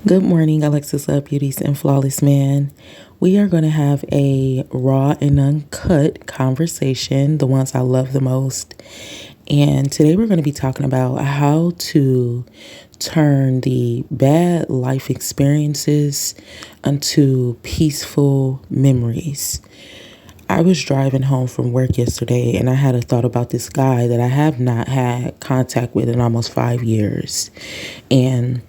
Good morning, Alexis Love Beauties and Flawless Man. We are going to have a raw and uncut conversation, the ones I love the most. And today we're going to be talking about how to turn the bad life experiences into peaceful memories. I was driving home from work yesterday and I had a thought about this guy that I have not had contact with in almost 5 years. And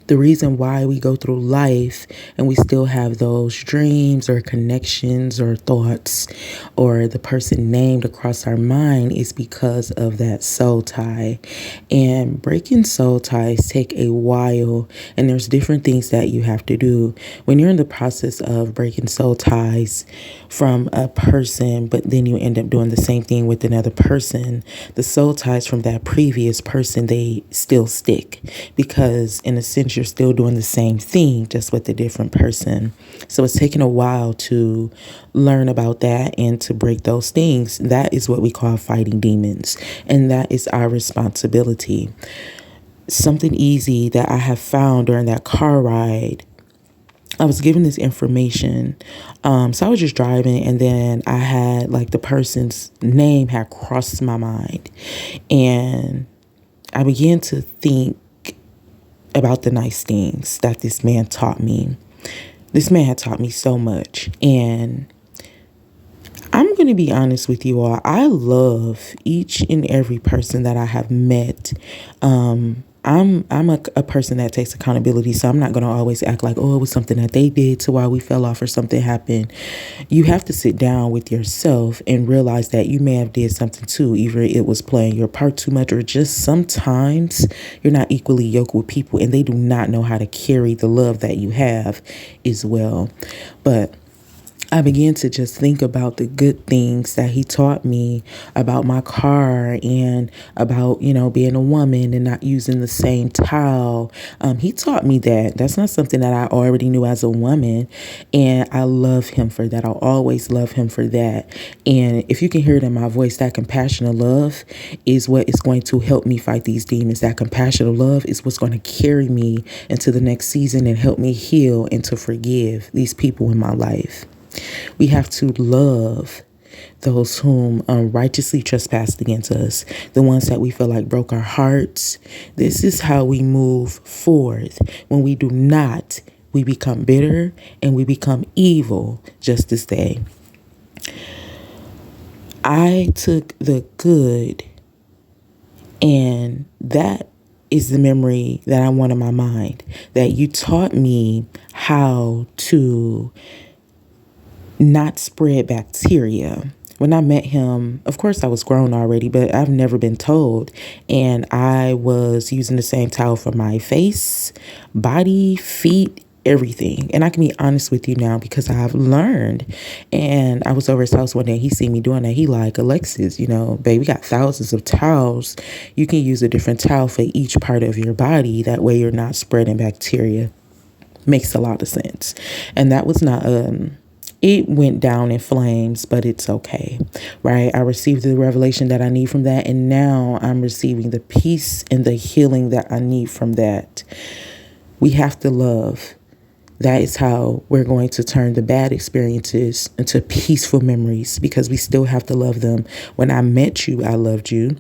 the reason why we go through life and we still have those dreams or connections or thoughts or the person named across our mind is because of that soul tie. And breaking soul ties take a while, and there's different things that you have to do when you're in the process of breaking soul ties from a person, but then you end up doing the same thing with another person. The soul ties from that previous person, they still stick because in a sense you're still doing the same thing just with a different person. So it's taken a while to learn about that and to break those things. That is what we call fighting demons, and that is our responsibility. Something easy that I have found during that car ride, I was given this information. So I was just driving, and then I had like the person's name had crossed my mind, and I began to think about the nice things that this man taught me. This man had taught me so much, and I'm going to be honest with you all. I love each and every person that I have met. I'm a person that takes accountability, so I'm not going to always act like, oh, it was something that they did to why we fell off or something happened. You have to sit down with yourself and realize that you may have did something too. Either it was playing your part too much, or just sometimes you're not equally yoked with people and they do not know how to carry the love that you have as well. But I began to just think about the good things that he taught me about my car and about, being a woman and not using the same towel. He taught me that. That's not something that I already knew as a woman. And I love him for that. I'll always love him for that. And if you can hear it in my voice, that compassionate love is what is going to help me fight these demons. That compassionate love is what's going to carry me into the next season and help me heal and to forgive these people in my life. We have to love those whom unrighteously trespassed against us, the ones that we feel like broke our hearts. This is how we move forth. When we do not, we become bitter and we become evil just as they. I took the good, and that is the memory that I want in my mind, that you taught me how to not spread bacteria. When I met him, of course I was grown already, but I've never been told. And I was using the same towel for my face, body, feet, everything. And I can be honest with you now because I've learned. And I was over his house one day. He see me doing that. He like, Alexis, babe, we got thousands of towels. You can use a different towel for each part of your body. That way you're not spreading bacteria. Makes a lot of sense. And that was not it went down in flames, but it's okay, right? I received the revelation that I need from that, and now I'm receiving the peace and the healing that I need from that. We have to love. That is how we're going to turn the bad experiences into peaceful memories, because we still have to love them. When I met you, I loved you.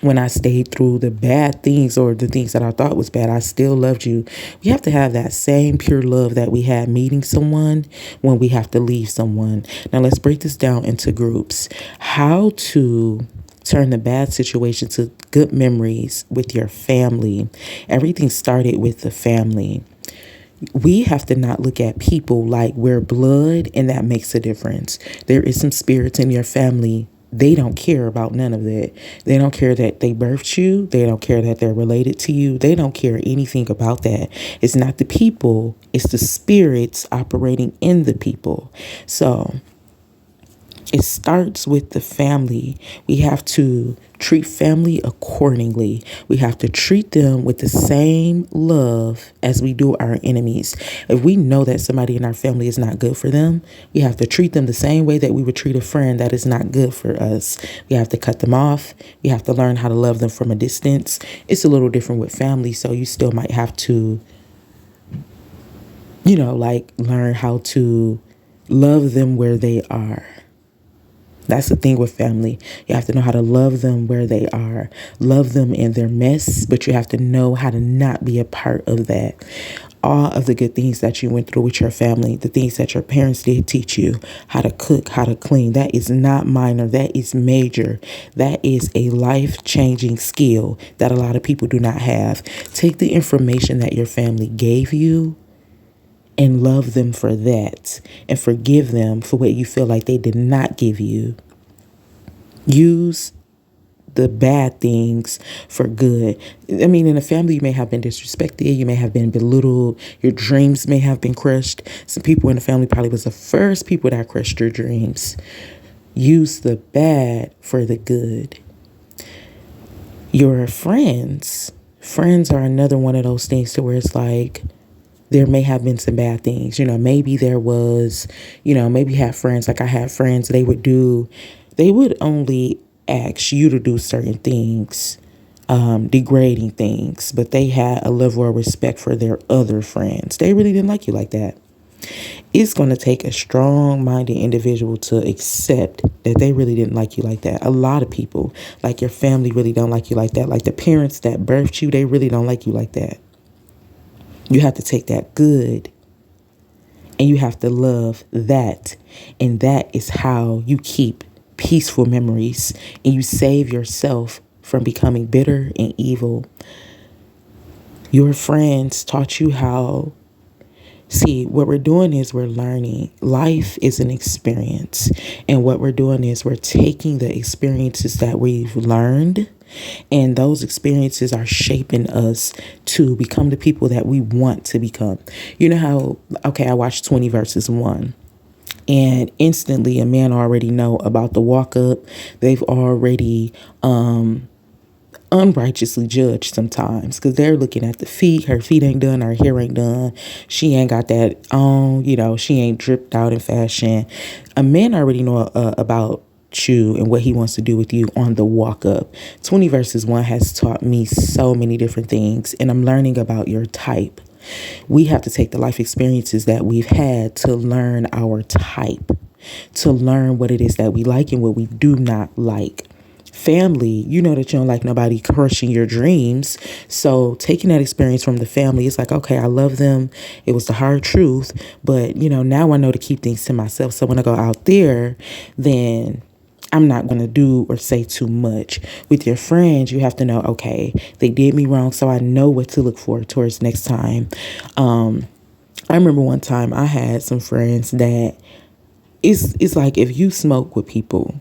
When I stayed through the bad things or the things that I thought was bad, I still loved you. We have to have that same pure love that we had meeting someone when we have to leave someone. Now let's break this down into groups. How to turn the bad situation to good memories with your family. Everything started with the family. We have to not look at people like we're blood, and that makes a difference. There is some spirits in your family. They don't care about none of that. They don't care that they birthed you. They don't care that they're related to you. They don't care anything about that. It's not the people. It's the spirits operating in the people. So it starts with the family. We have to treat family accordingly. We have to treat them with the same love as we do our enemies. If we know that somebody in our family is not good for them, we have to treat them the same way that we would treat a friend that is not good for us. We have to cut them off. We have to learn how to love them from a distance. It's a little different with family, so you still might have to like learn how to love them where they are. That's the thing with family. You have to know how to love them where they are. Love them in their mess, but you have to know how to not be a part of that. All of the good things that you went through with your family, the things that your parents did teach you, how to cook, how to clean, that is not minor. That is major. That is a life-changing skill that a lot of people do not have. Take the information that your family gave you and love them for that, and forgive them for what you feel like they did not give you. Use the bad things for good. I mean, in a family, you may have been disrespected, you may have been belittled, your dreams may have been crushed. Some people in the family probably was the first people that crushed your dreams. Use the bad for the good. Your friends are another one of those things to where it's like, there may have been some bad things. Maybe there was, maybe you have friends, like I had friends, they would only ask you to do certain things, degrading things, but they had a level of respect for their other friends. They really didn't like you like that. It's going to take a strong-minded individual to accept that they really didn't like you like that. A lot of people, like your family, really don't like you like that. Like the parents that birthed you, they really don't like you like that. You have to take that good and you have to love that. And that is how you keep peaceful memories and you save yourself from becoming bitter and evil. Your friends taught you how. See, what we're doing is we're learning. Life is an experience. And what we're doing is we're taking the experiences that we've learned, and those experiences are shaping us to become the people that we want to become. You know how, okay, I watched 20 versus 1. And instantly a man already know about the walk up. They've already unrighteously judged sometimes because they're looking at the feet. Her feet ain't done, her hair ain't done, she ain't got that on, she ain't dripped out in fashion. A man already know about you and what he wants to do with you on the walk up. 20 versus 1 has taught me so many different things, and I'm learning about your type. We have to take the life experiences that we've had to learn our type, to learn what it is that we like and what we do not like. Family, you know that you don't like nobody crushing your dreams. So taking that experience from the family, it's like, okay, I love them. It was the hard truth. But, now I know to keep things to myself. So when I go out there, then I'm not going to do or say too much. With your friends, you have to know, okay, they did me wrong, so I know what to look for towards next time. I remember one time I had some friends that it's like if you smoke with people,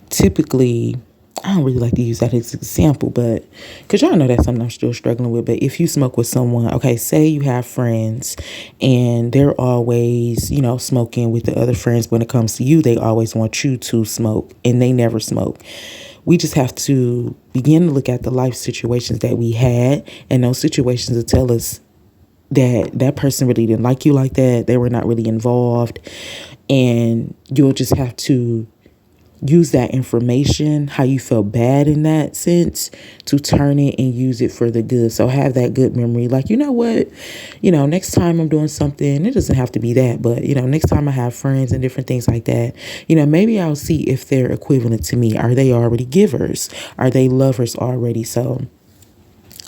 typically, I don't really like to use that as an example, but because y'all know that's something I'm still struggling with. But if you smoke with someone, okay, say you have friends and they're always, smoking with the other friends. When it comes to you, they always want you to smoke and they never smoke. We just have to begin to look at the life situations that we had, and those situations to tell us that person really didn't like you like that. They were not really involved. And you'll just have to use that information, how you felt bad in that sense, to turn it and use it for the good. So have that good memory. Like, you know what? Next time I'm doing something, it doesn't have to be that, but, next time I have friends and different things like that, maybe I'll see if they're equivalent to me. Are they already givers? Are they lovers already? So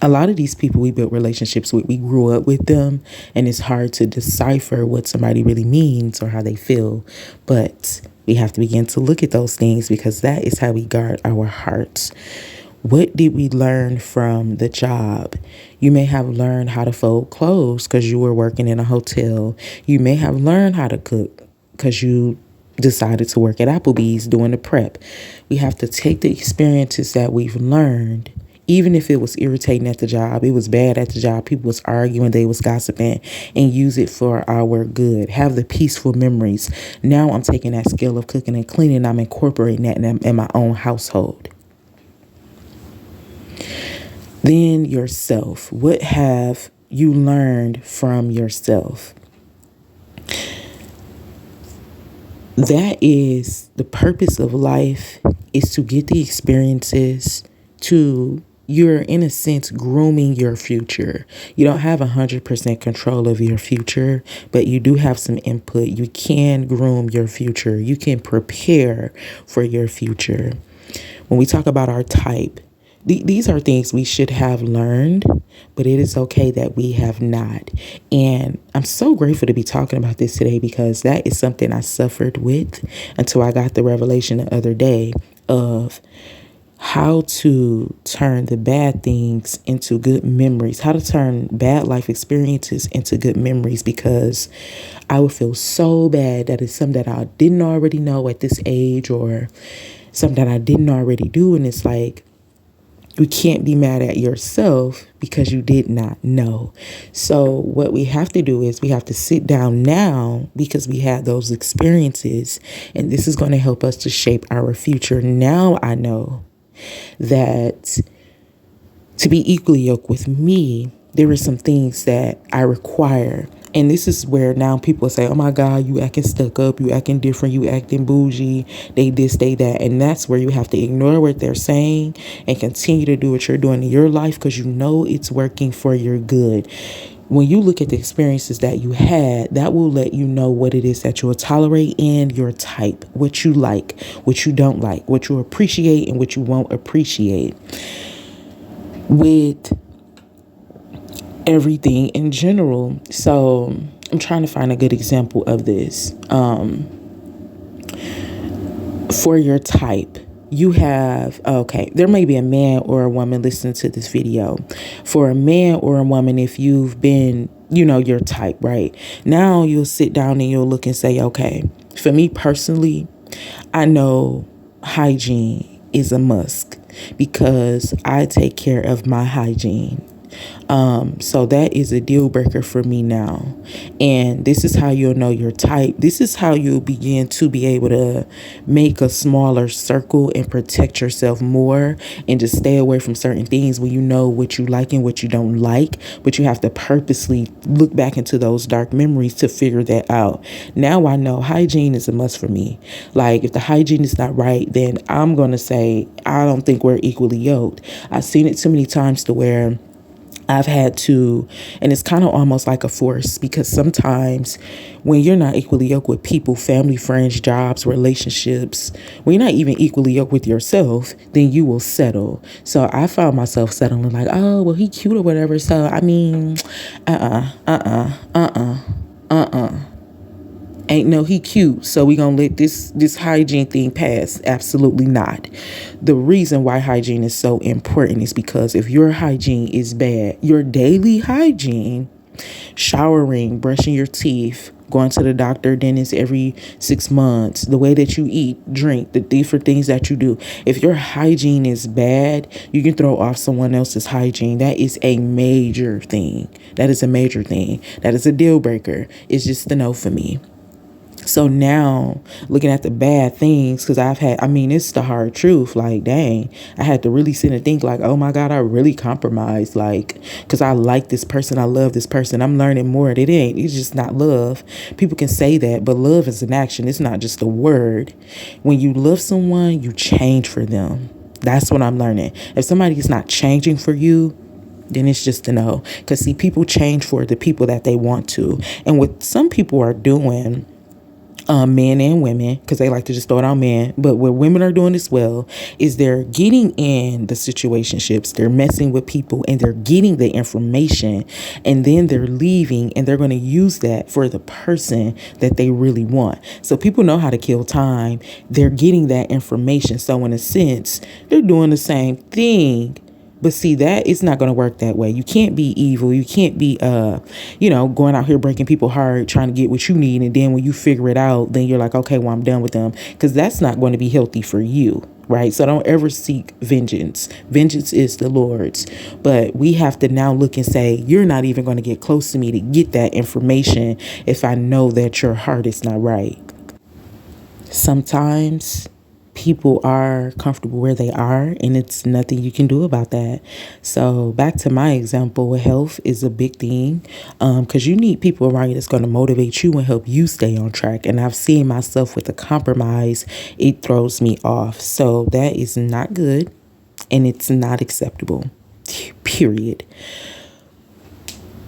a lot of these people we built relationships with, we grew up with them, and it's hard to decipher what somebody really means or how they feel. But we have to begin to look at those things because that is how we guard our hearts. What did we learn from the job? You may have learned how to fold clothes because you were working in a hotel. You may have learned how to cook because you decided to work at Applebee's doing the prep. We have to take the experiences that we've learned. Even if it was irritating at the job, it was bad at the job, people was arguing, they was gossiping, and use it for our good. Have the peaceful memories. Now I'm taking that skill of cooking and cleaning, I'm incorporating that in my own household. Then yourself. What have you learned from yourself? That is the purpose of life, is to get the experiences, to you're in a sense grooming your future. You don't have 100% control of your future, but you do have some input. You can groom your future. You can prepare for your future. When we talk about our type, these are things we should have learned, but it is okay that we have not. And I'm so grateful to be talking about this today because that is something I suffered with until I got the revelation the other day of how to turn the bad things into good memories, how to turn bad life experiences into good memories, because I would feel so bad that it's something that I didn't already know at this age or something that I didn't already do. And it's like, you can't be mad at yourself because you did not know. So what we have to do is we have to sit down now because we had those experiences, and this is going to help us to shape our future. Now I know that to be equally yoked with me, there are some things that I require. And this is where now people say, oh my God, you acting stuck up, you acting different, you acting bougie, they this, they that. And that's where you have to ignore what they're saying and continue to do what you're doing in your life because you know it's working for your good. When you look at the experiences that you had, that will let you know what it is that you will tolerate and your type, what you like, what you don't like, what you appreciate and what you won't appreciate with everything in general. So I'm trying to find a good example of this. For your type, you have, okay, there may be a man or a woman listening to this video. For a man or a woman, if you've been, your type, right? Now you'll sit down and you'll look and say, okay, for me personally, I know hygiene is a must because I take care of my hygiene. So that is a deal breaker for me now. And this is how you'll know your type. This is how you'll begin to be able to make a smaller circle and protect yourself more and just stay away from certain things when you know what you like and what you don't like. But you have to purposely look back into those dark memories to figure that out. Now I know hygiene is a must for me. Like if the hygiene is not right, then I'm going to say, I don't think we're equally yoked. I've seen it too many times to where I've had to, and it's kind of almost like a force because sometimes when you're not equally yoked with people, family, friends, jobs, relationships, when you're not even equally yoked with yourself, then you will settle. So I found myself settling like, oh, well, he cute or whatever. So, I mean, ain't no he cute, so we gonna let this hygiene thing pass. Absolutely not. The reason why hygiene is so important is because if your hygiene is bad, your daily hygiene, showering, brushing your teeth, going to the doctor, dentist every 6 months, the way that you eat, drink, the different things that you do, if your hygiene is bad, you can throw off someone else's hygiene. That is a major thing. That is a major thing. That is a deal breaker. It's just a no for me. So now looking at the bad things, because it's the hard truth. Like, dang, I had to really sit and think like, oh my God, I really compromised. Like, because I like this person. I love this person. I'm learning more. It's just not love. People can say that, but love is an action. It's not just a word. When you love someone, you change for them. That's what I'm learning. If somebody is not changing for you, then it's just a no. Because see, people change for the people that they want to. And what some people are doing, men and women, because they like to just throw it on men, but what women are doing as well is they're getting in the situationships, they're messing with people, and they're getting the information, and then they're leaving, and they're going to use that for the person that they really want. So people know how to kill time. They're getting that information. So in a sense, they're doing the same thing. But see, that it's not going to work that way. You can't be evil. You can't be, going out here breaking people's heart, trying to get what you need. And then when you figure it out, then you're like, okay, well, I'm done with them. Because that's not going to be healthy for you, right? So don't ever seek vengeance. Vengeance is the Lord's. But we have to now look and say, you're not even going to get close to me to get that information if I know that your heart is not right. Sometimes people are comfortable where they are, and it's nothing you can do about that. So back to my example, health is a big thing, because you need people around you that's going to motivate you and help you stay on track. And I've seen myself with a compromise, it throws me off. So that is not good, and it's not acceptable. period.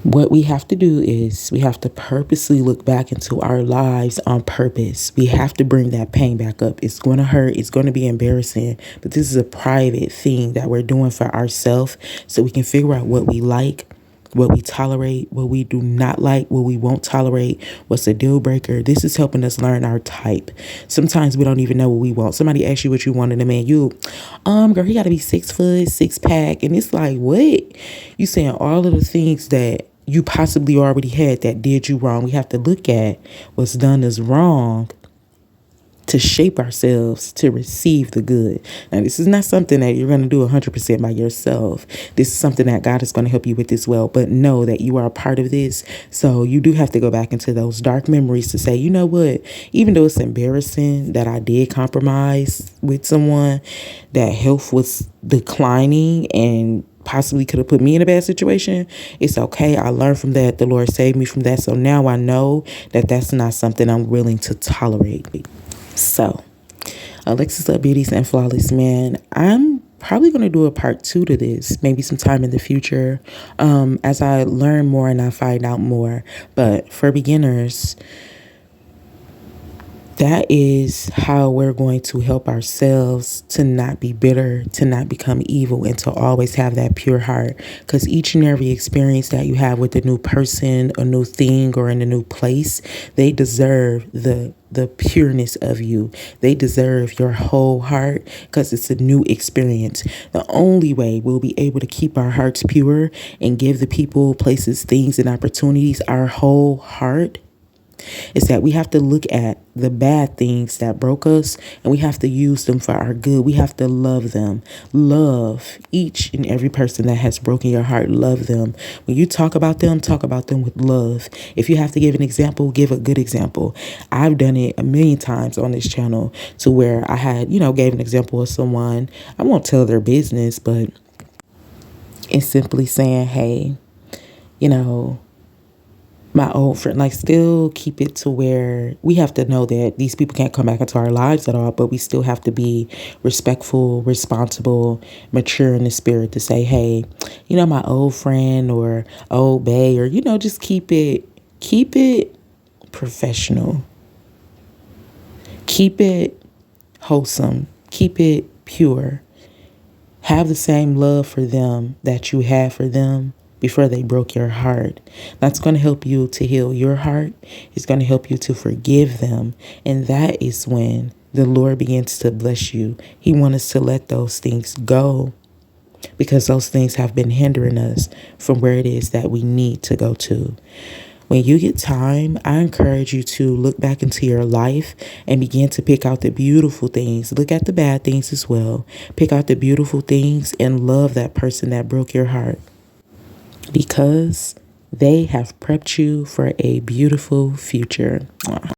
What we have to do is we have to purposely look back into our lives on purpose. We have to bring that pain back up. It's going to hurt. It's going to be embarrassing. But this is a private thing that we're doing for ourselves so we can figure out what we like, what we tolerate, what we do not like, what we won't tolerate, what's a deal breaker. This is helping us learn our type. Sometimes we don't even know what we want. Somebody asks you what you want in a man. Girl, he got to be 6 foot, 6-pack. And it's like, what? You saying all of the things that you possibly already had that did you wrong. We have to look at what's done us wrong to shape ourselves to receive the good. Now, this is not something that you're going to do 100% by yourself. This is something that God is going to help you with as well. But know that you are a part of this. So you do have to go back into those dark memories to say, you know what? Even though it's embarrassing that I did compromise with someone, that health was declining and possibly could have put me in a bad situation, it's okay. I learned from that. The Lord saved me from that. So now I know that that's not something I'm willing to tolerate. So, Alexis Love Beauties and Flawless Man, I'm probably going to do a part 2 to this, maybe sometime in the future, as I learn more and I find out more. But for beginners, that is how we're going to help ourselves to not be bitter, to not become evil, and to always have that pure heart. Because each and every experience that you have with a new person, a new thing, or in a new place, they deserve the pureness of you. They deserve your whole heart because it's a new experience. The only way we'll be able to keep our hearts pure and give the people, places, things, and opportunities our whole heart is that we have to look at the bad things that broke us and we have to use them for our good. We have to love them. Love each and every person that has broken your heart. Love them. When you talk about them with love. If you have to give an example, give a good example. I've done it a million times on this channel to where I had, gave an example of someone. I won't tell their business, but it's simply saying, hey, my old friend, like, still keep it to where we have to know that these people can't come back into our lives at all, but we still have to be respectful, responsible, mature in the spirit to say, hey, my old friend or old bae, or, just keep it professional. Keep it wholesome. Keep it pure. Have the same love for them that you had for them before they broke your heart. That's going to help you to heal your heart. It's going to help you to forgive them. And that is when the Lord begins to bless you. He wants us to let those things go because those things have been hindering us from where it is that we need to go to. When you get time, I encourage you to look back into your life and begin to pick out the beautiful things. Look at the bad things as well. Pick out the beautiful things and love that person that broke your heart, because they have prepped you for a beautiful future.